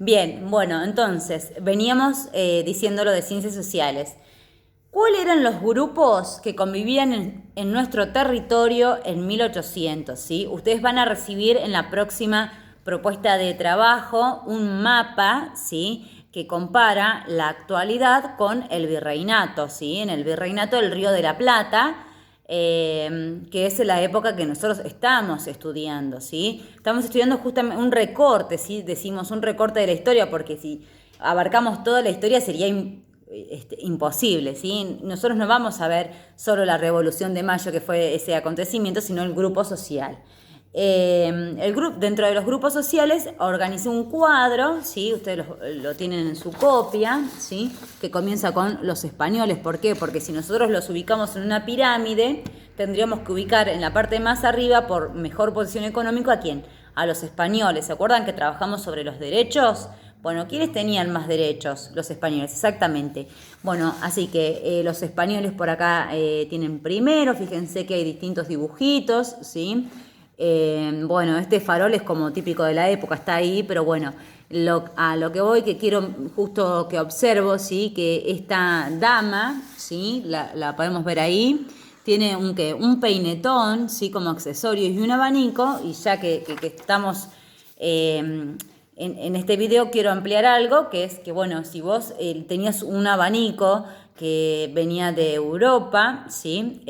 Bien, bueno, entonces, veníamos diciendo lo de ciencias sociales. ¿Cuáles eran los grupos que convivían en nuestro territorio en 1800? ¿Sí? Ustedes van a recibir en la próxima propuesta de trabajo un mapa, ¿sí?, que compara la actualidad con el virreinato, ¿sí? En el virreinato del Río de la Plata, que es la época que nosotros estamos estudiando, ¿sí? Estamos estudiando justamente un recorte, ¿sí? Decimos un recorte de la historia porque si abarcamos toda la historia sería imposible, ¿sí? Nosotros no vamos a ver solo la Revolución de Mayo, que fue ese acontecimiento, sino el grupo social. Dentro de los grupos sociales organizó un cuadro, ¿sí? Ustedes lo tienen en su copia, ¿sí?, que comienza con los españoles. ¿Por qué? Porque si nosotros los ubicamos en una pirámide, tendríamos que ubicar en la parte más arriba, por mejor posición económica, ¿a quién? A los españoles. ¿Se acuerdan que trabajamos sobre los derechos? Bueno, ¿quiénes tenían más derechos? Los españoles, exactamente. Bueno, así que los españoles por acá tienen primero, fíjense que hay distintos dibujitos, ¿sí? Bueno, este farol es como típico de la época, está ahí, pero bueno, a lo que voy, que quiero justo que observo, ¿sí?, que esta dama, ¿sí?, la podemos ver ahí, tiene un peinetón, ¿sí?, como accesorio y un abanico, y ya que estamos en este video quiero ampliar algo, que es que, bueno, si vos tenías un abanico que venía de Europa, ¿sí?,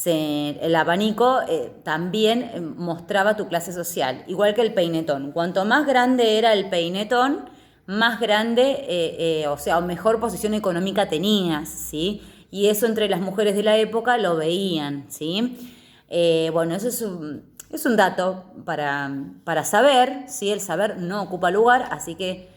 el abanico también mostraba tu clase social, igual que el peinetón. Cuanto más grande era el peinetón, más grande, o mejor posición económica tenías, ¿sí? Y eso entre las mujeres de la época lo veían, ¿sí? Bueno, eso es un dato para saber, ¿sí? El saber no ocupa lugar, así que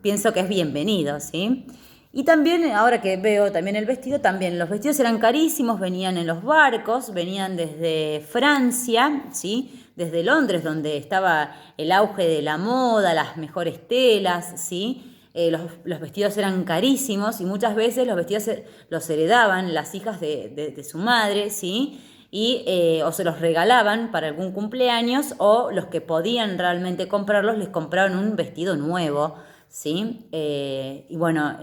pienso que es bienvenido, ¿sí? Y también, ahora que veo también el vestido, también los vestidos eran carísimos, venían en los barcos, venían desde Francia, ¿sí?, desde Londres, donde estaba el auge de la moda, las mejores telas, ¿sí? Los vestidos eran carísimos y muchas veces los vestidos los heredaban las hijas de su madre, ¿sí? O se los regalaban para algún cumpleaños, o los que podían realmente comprarlos les compraban un vestido nuevo, ¿sí? Y bueno,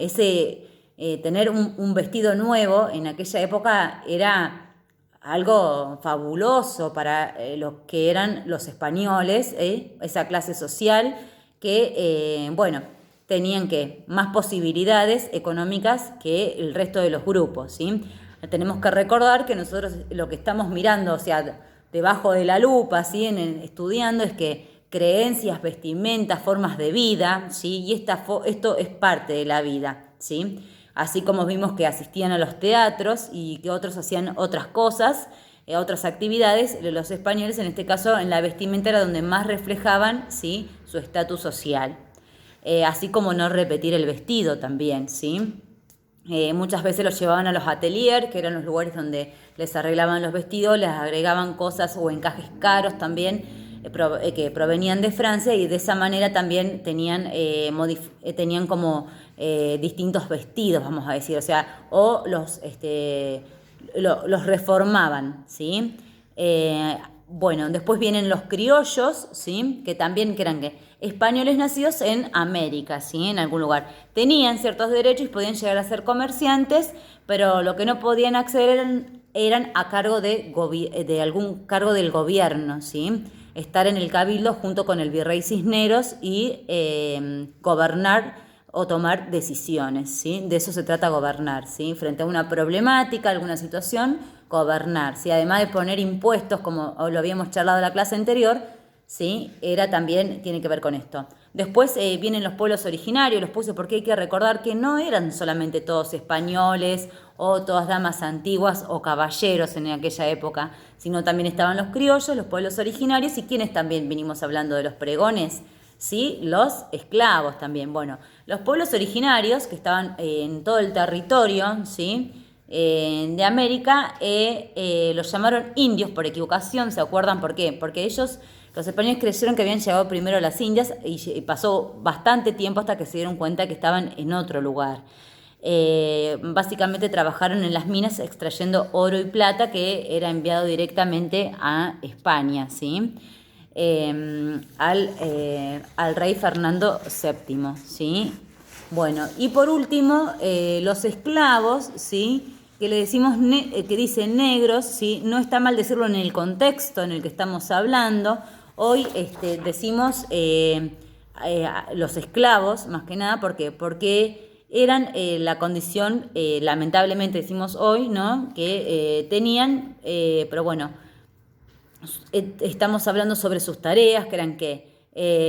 tener un vestido nuevo en aquella época era algo fabuloso para los que eran los españoles, esa clase social que, bueno, tenían más posibilidades económicas que el resto de los grupos, ¿sí? Tenemos que recordar que nosotros lo que estamos mirando, o sea, debajo de la lupa, ¿sí?, estudiando, es que creencias, vestimentas, formas de vida, ¿sí? Y esto es parte de la vida, ¿sí? Así como vimos que asistían a los teatros y que otros hacían otras cosas, otras actividades, los españoles en este caso en la vestimenta era donde más reflejaban, ¿sí?, su estatus social. Así como no repetir el vestido también, ¿sí? Muchas veces los llevaban a los ateliers, que eran los lugares donde les arreglaban los vestidos, les agregaban cosas o encajes caros también, que provenían de Francia, y de esa manera también tenían como distintos vestidos, vamos a decir, o sea, o los reformaban, ¿sí? Bueno, después vienen los criollos, ¿sí?, que también eran españoles nacidos en América, ¿sí?, en algún lugar. Tenían ciertos derechos y podían llegar a ser comerciantes, pero lo que no podían acceder eran a cargo de algún cargo del gobierno, ¿sí? Estar en el cabildo junto con el virrey Cisneros y gobernar o tomar decisiones, ¿sí? De eso se trata gobernar, ¿sí? Frente a una problemática, alguna situación, gobernar, ¿sí? Además de poner impuestos, como lo habíamos charlado en la clase anterior, ¿sí?, tiene que ver con esto. Después vienen los pueblos originarios, los puse porque hay que recordar que no eran solamente todos españoles o todas damas antiguas o caballeros en aquella época, sino también estaban los criollos, los pueblos originarios, y quienes también vinimos hablando de los pregones, ¿sí?, los esclavos también. Bueno, los pueblos originarios que estaban en todo el territorio, ¿sí?, de América, los llamaron indios por equivocación. ¿Se acuerdan por qué? Porque los españoles creyeron que habían llegado primero a las Indias y pasó bastante tiempo hasta que se dieron cuenta que estaban en otro lugar. Básicamente trabajaron en las minas extrayendo oro y plata que era enviado directamente a España, ¿sí? al rey Fernando VII, ¿sí? Bueno, y por último, los esclavos, ¿sí? Que le decimos, que dicen negros, ¿sí? No está mal decirlo en el contexto en el que estamos hablando. Hoy decimos los esclavos, más que nada, porque eran la condición, lamentablemente decimos hoy, ¿no? Que tenían, pero bueno, estamos hablando sobre sus tareas, que eran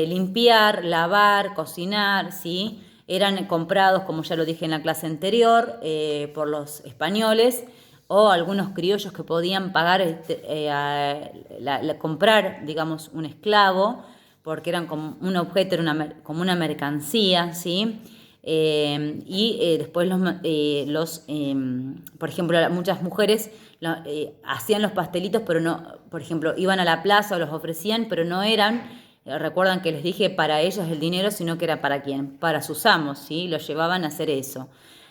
limpiar, lavar, cocinar, ¿sí? Eran comprados, como ya lo dije en la clase anterior, por los españoles o algunos criollos que podían pagar, comprar, digamos, un esclavo, porque eran como un objeto, era como una mercancía, ¿sí? Después por ejemplo, muchas mujeres hacían los pastelitos, pero no, por ejemplo, iban a la plaza o los ofrecían, pero no eran, recuerdan que les dije para ellos el dinero, sino que era para quién, para sus amos, ¿sí? Los llevaban a hacer eso.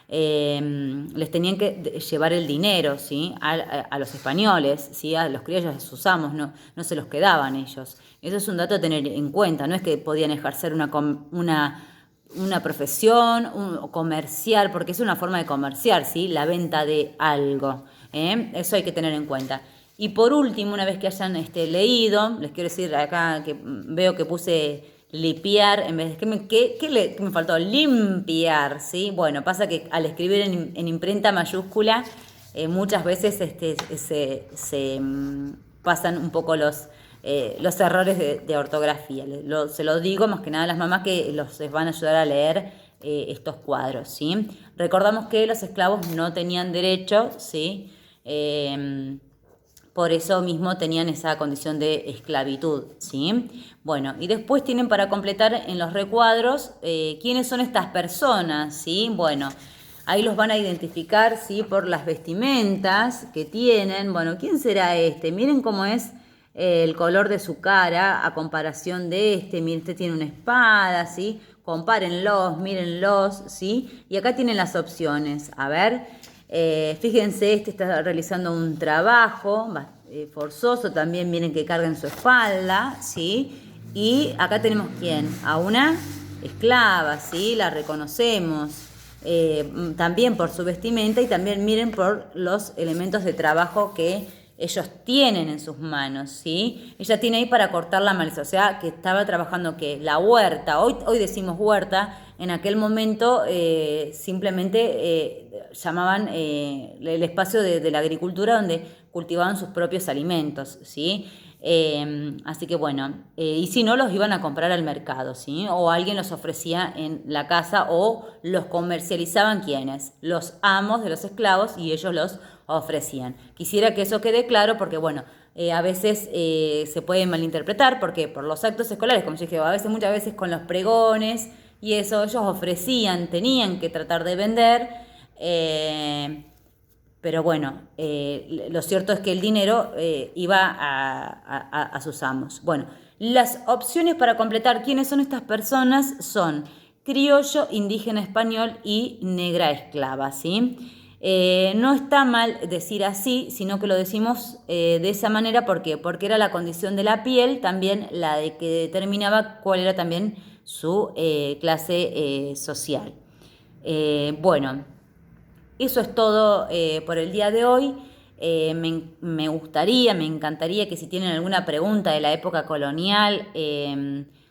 Les tenían que llevar el dinero, ¿sí? A los españoles, ¿sí? A los criollos, a sus amos, no se los quedaban ellos. Eso es un dato a tener en cuenta, no es que podían ejercer una profesión, comerciar, porque es una forma de comerciar, ¿sí? La venta de algo, eso hay que tener en cuenta. Y por último, una vez que hayan leído, les quiero decir acá que veo que puse limpiar en vez de... ¿Qué me faltó? Limpiar, ¿sí? Bueno, pasa que al escribir en imprenta mayúscula, muchas veces se pasan un poco los errores de ortografía. Se lo digo más que nada a las mamás que les van a ayudar a leer estos cuadros, ¿sí? Recordamos que los esclavos no tenían derecho, ¿sí? Por eso mismo tenían esa condición de esclavitud, ¿sí? Bueno, y después tienen para completar en los recuadros quiénes son estas personas, ¿sí? Bueno, ahí los van a identificar, ¿sí? Por las vestimentas que tienen. Bueno, ¿quién será este? Miren cómo es el color de su cara a comparación de este. Miren, este tiene una espada, ¿sí? Compárenlos, mírenlos, ¿sí? Y acá tienen las opciones. A ver... fíjense, este está realizando un trabajo forzoso, también miren que carga en su espalda, ¿sí? Y acá tenemos ¿quién? A una esclava, ¿sí? La reconocemos también por su vestimenta y también miren por los elementos de trabajo que ellos tienen en sus manos, ¿sí? Ella tiene ahí para cortar la maleza, o sea, que estaba trabajando, ¿qué? La huerta, hoy decimos huerta, en aquel momento simplemente llamaban el espacio de la agricultura donde cultivaban sus propios alimentos, ¿sí? Así que bueno, y si no, los iban a comprar al mercado, ¿sí? O alguien los ofrecía en la casa o los comercializaban, ¿quiénes? Los amos de los esclavos y ellos los ofrecían. Quisiera que eso quede claro porque, bueno, a veces se puede malinterpretar porque por los actos escolares, como yo dije, muchas veces con los pregones y eso ellos ofrecían, tenían que tratar de vender, pero bueno, lo cierto es que el dinero iba a sus amos. Bueno, las opciones para completar quiénes son estas personas son criollo, indígena español y negra esclava, ¿sí? No está mal decir así, sino que lo decimos de esa manera, ¿por qué? Porque era la condición de la piel, también la de que determinaba cuál era también su clase social. Bueno, eso es todo por el día de hoy. Me encantaría que si tienen alguna pregunta de la época colonial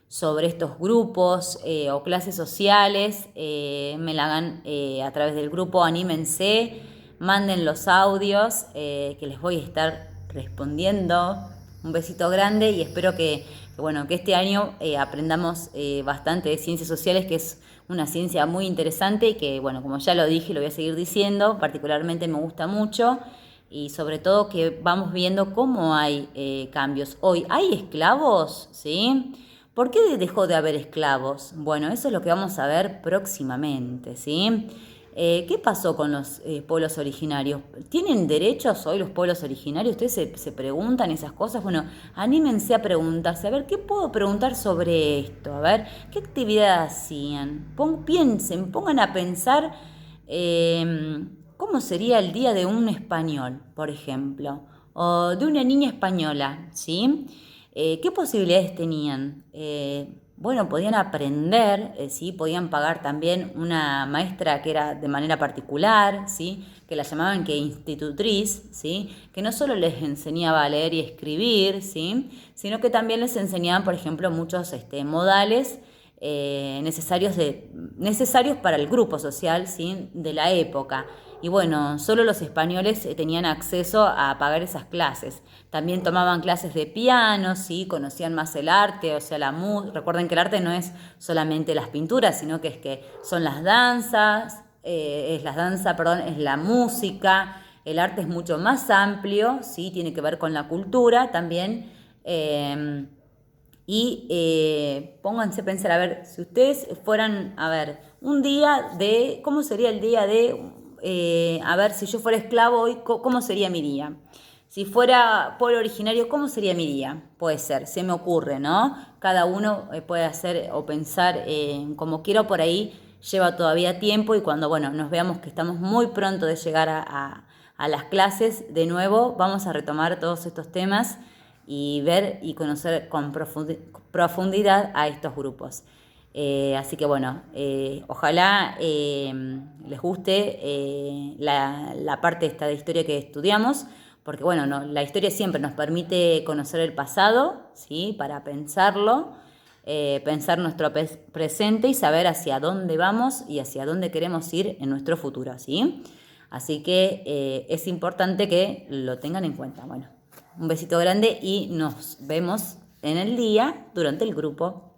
sobre estos grupos o clases sociales, me la hagan a través del grupo Anímense, manden los audios que les voy a estar respondiendo. Un besito grande y espero que este año aprendamos bastante de ciencias sociales, que es una ciencia muy interesante y que, bueno, como ya lo dije, lo voy a seguir diciendo, particularmente me gusta mucho y sobre todo que vamos viendo cómo hay cambios. Hoy, ¿hay esclavos? ¿Sí? ¿Por qué dejó de haber esclavos? Bueno, eso es lo que vamos a ver próximamente, ¿sí? ¿Qué pasó con los pueblos originarios? ¿Tienen derechos hoy los pueblos originarios? ¿Ustedes se preguntan esas cosas? Bueno, anímense a preguntarse. A ver, ¿qué puedo preguntar sobre esto? A ver, ¿qué actividad hacían? Piensen, pongan a pensar cómo sería el día de un español, por ejemplo, o de una niña española, ¿sí? ¿Qué posibilidades tenían? Bueno, podían aprender, ¿sí? Podían pagar también una maestra que era de manera particular, ¿sí? Que la llamaban que institutriz, ¿sí? Que no solo les enseñaba a leer y escribir, ¿sí? Sino que también les enseñaban, por ejemplo, muchos modales necesarios para el grupo social, ¿sí? De la época. Y bueno, solo los españoles tenían acceso a pagar esas clases. También tomaban clases de piano, ¿sí? Conocían más el arte, o sea, la música. Recuerden que el arte no es solamente las pinturas, sino que son las danzas, es la música. El arte es mucho más amplio, ¿sí? Tiene que ver con la cultura también. Pónganse a pensar, a ver, si ustedes fueran, a ver, un día de, ¿cómo sería el día de, a ver, si yo fuera esclavo hoy, ¿cómo sería mi día? Si fuera pueblo originario, ¿cómo sería mi día? Puede ser, se me ocurre, ¿no? Cada uno puede hacer o pensar como quiera, por ahí lleva todavía tiempo y cuando, bueno, nos veamos que estamos muy pronto de llegar a las clases, de nuevo vamos a retomar todos estos temas y ver y conocer con profundidad a estos grupos. Así que bueno, ojalá les guste la parte esta de historia que estudiamos, porque bueno, no, la historia siempre nos permite conocer el pasado, ¿sí? Para pensarlo, pensar nuestro presente y saber hacia dónde vamos y hacia dónde queremos ir en nuestro futuro, ¿sí? Así que es importante que lo tengan en cuenta. Bueno, un besito grande y nos vemos en el día durante el grupo.